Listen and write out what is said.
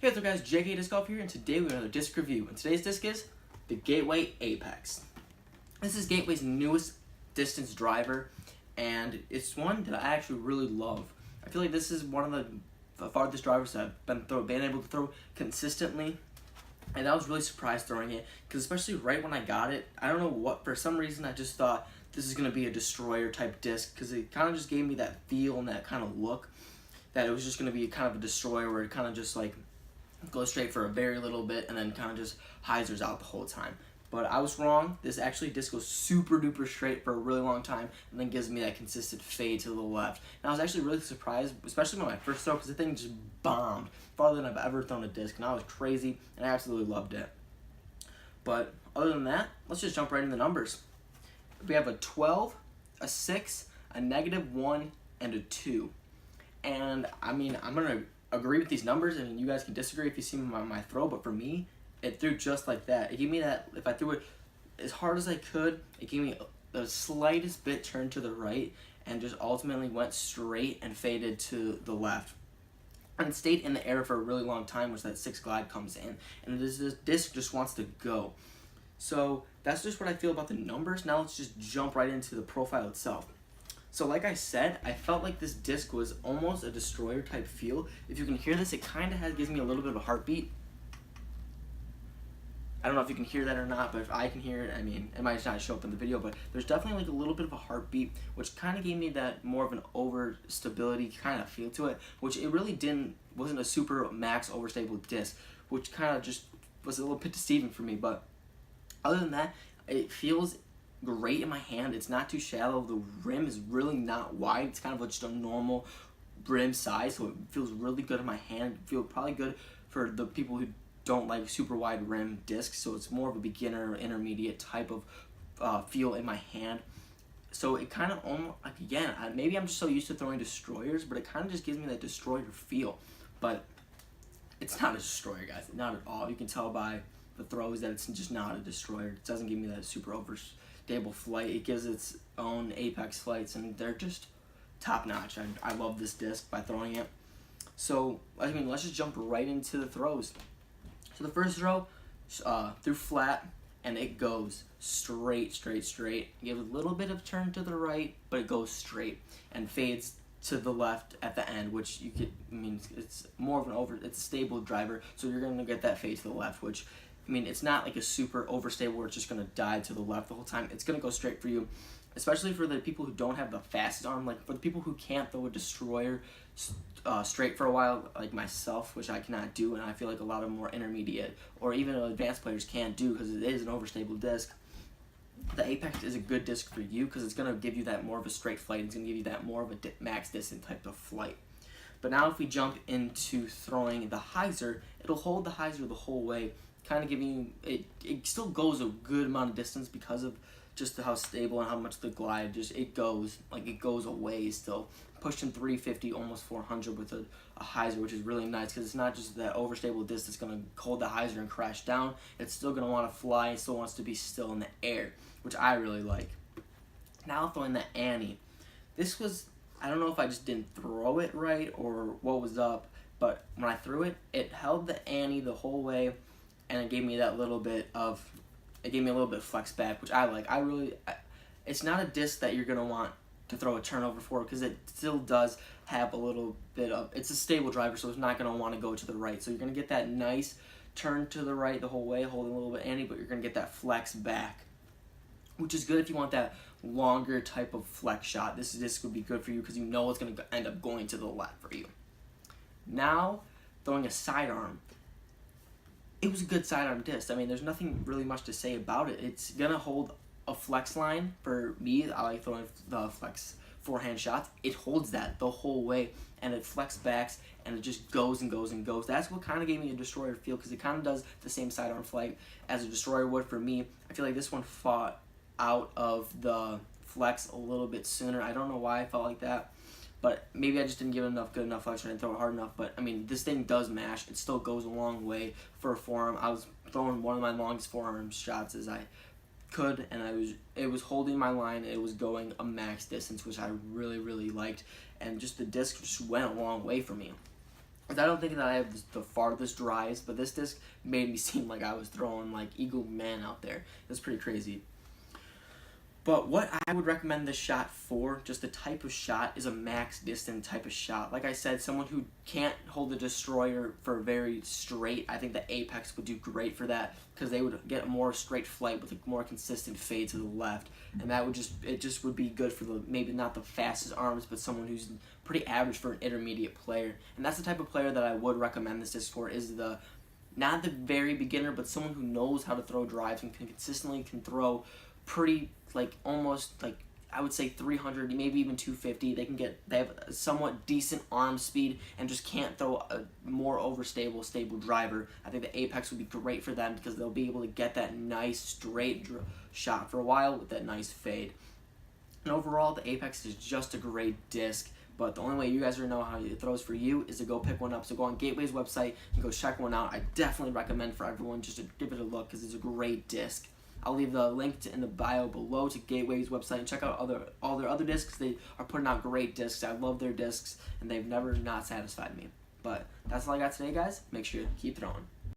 Hey what's up guys, JK Disc Golf here, and today we have another disc review. And today's disc is the Gateway Apex. This is Gateway's newest distance driver, and it's one that I actually really love. I feel like this is one of the farthest drivers that I've been able to throw consistently, and I was really surprised throwing it, because especially right when I got it, I don't know what, for some reason I just thought this is going to be a destroyer type disc, because it kind of just gave me that feel and that kind of look that it was just going to be kind of a destroyer where it kind of just like goes straight for a very little bit and then kind of just hyzers out the whole time. But I was wrong. This actually disc goes super duper straight for a really long time and then gives me that consistent fade to the left. And I was actually really surprised, especially when I first throw, because the thing just bombed farther than I've ever thrown a disc, and I was crazy and I absolutely loved it. But other than that, let's just jump right into the numbers. We have a 12, a 6, a -1, and a 2. And I mean, I'm going to agree with these numbers. I mean, you guys can disagree if you see my throw, but for me, it threw just like that. It gave me that, if I threw it as hard as I could, it gave me the slightest bit turn to the right and just ultimately went straight and faded to the left. And it stayed in the air for a really long time, which that 6 glide comes in. And this disc just wants to go. So that's just what I feel about the numbers. Now let's just jump right into the profile itself. So like I said, I felt like this disc was almost a destroyer type feel. If you can hear this, it kind of gives me a little bit of a heartbeat. I don't know if you can hear that or not, but if I can hear it, I mean, it might not show up in the video, but there's definitely like a little bit of a heartbeat, which kind of gave me that more of an overstability kind of feel to it, which it really wasn't a super max overstable disc, which kind of just was a little bit deceiving for me. But other than that, it feels great in my hand. It's not too shallow. The rim is really not wide. It's kind of just a normal rim size, so it feels really good in my hand. It feels probably good for the people who don't like super wide rim discs, so it's more of a beginner or intermediate type of feel in my hand. So it kind of almost, like, again, maybe I'm just so used to throwing destroyers, but it kind of just gives me that destroyer feel. But it's not a destroyer, guys, not at all. You can tell by the throws that it's just not a destroyer. It doesn't give me that super overstable flight. It gives its own apex flights, and they're just top notch. I love this disc by throwing it. So I mean, let's just jump right into the throws. So the first throw, through flat, and it goes straight. Give a little bit of turn to the right, but it goes straight and fades to the left at the end, which you could, I mean, it's more of it's a stable driver, so you're gonna get that fade to the left, which, I mean, it's not like a super overstable where it's just gonna die to the left the whole time. It's gonna go straight for you, especially for the people who don't have the fastest arm. Like for the people who can't throw a destroyer straight for a while, like myself, which I cannot do, and I feel like a lot of more intermediate or even advanced players can't do because it is an overstable disc. The Apex is a good disc for you because it's going to give you that more of a straight flight. It's going to give you that more of a max distance type of flight. But now if we jump into throwing the hyzer, it'll hold the hyzer the whole way, kind of giving you, it still goes a good amount of distance because of just how stable and how much the glide it goes a ways still, pushing 350, almost 400 with a hyzer, which is really nice because it's not just that overstable disc that's going to hold the hyzer and crash down. It's still going to want to fly. It still wants to be still in the air, which I really like. Now throwing the Annie. This was, I don't know if I just didn't throw it right or what was up, but when I threw it, it held the Annie the whole way, and it gave me that little bit of, it gave me a little bit of flex back, which I like. It's not a disc that you're going to want to throw a turnover for because it still does have a little bit of, it's a stable driver, so it's not going to want to go to the right. So you're going to get that nice turn to the right the whole way, holding a little bit Annie, but you're going to get that flex back, which is good if you want that longer type of flex shot. This disc would be good for you because you know it's going to end up going to the left for you. Now, throwing a sidearm. It was a good sidearm disc. I mean, there's nothing really much to say about it. It's going to hold a flex line for me. I like throwing the flex forehand shots. It holds that the whole way, and it flex backs, and it just goes and goes and goes. That's what kind of gave me a destroyer feel because it kind of does the same sidearm flight as a destroyer would for me. I feel like this one fought out of the flex a little bit sooner. I don't know why I felt like that, but maybe I just didn't give it good enough flex or I didn't throw it hard enough. But I mean, this thing does mash. It still goes a long way for a forearm. I was throwing one of my longest forearm shots as I could, and it was holding my line. It was going a max distance, which I really liked, and just the disc just went a long way for me. 'Cause I don't think that I have the farthest drives, but this disc made me seem like I was throwing like Eagle Man out there. It was pretty crazy. But what I would recommend this shot for, just the type of shot, is a max distance type of shot. Like I said, someone who can't hold the destroyer for very straight, I think the Apex would do great for that, because they would get a more straight flight with a more consistent fade to the left, and that would it just would be good for the, maybe not the fastest arms, but someone who's pretty average for an intermediate player. And that's the type of player that I would recommend this disc for, is the, not the very beginner, but someone who knows how to throw drives and consistently can throw pretty, like, almost, like, I would say 300, maybe even 250. They have a somewhat decent arm speed and just can't throw a more stable driver. I think the Apex would be great for them, because they'll be able to get that nice straight shot for a while with that nice fade. And overall, the Apex is just a great disc. But the only way you guys are going to know how it throws for you is to go pick one up. So go on Gateway's website and go check one out. I definitely recommend for everyone just to give it a look, because it's a great disc. I'll leave the link in the bio below to Gateway's website, and check out all their other discs. They are putting out great discs. I love their discs, and they've never not satisfied me. But that's all I got today, guys. Make sure you keep throwing.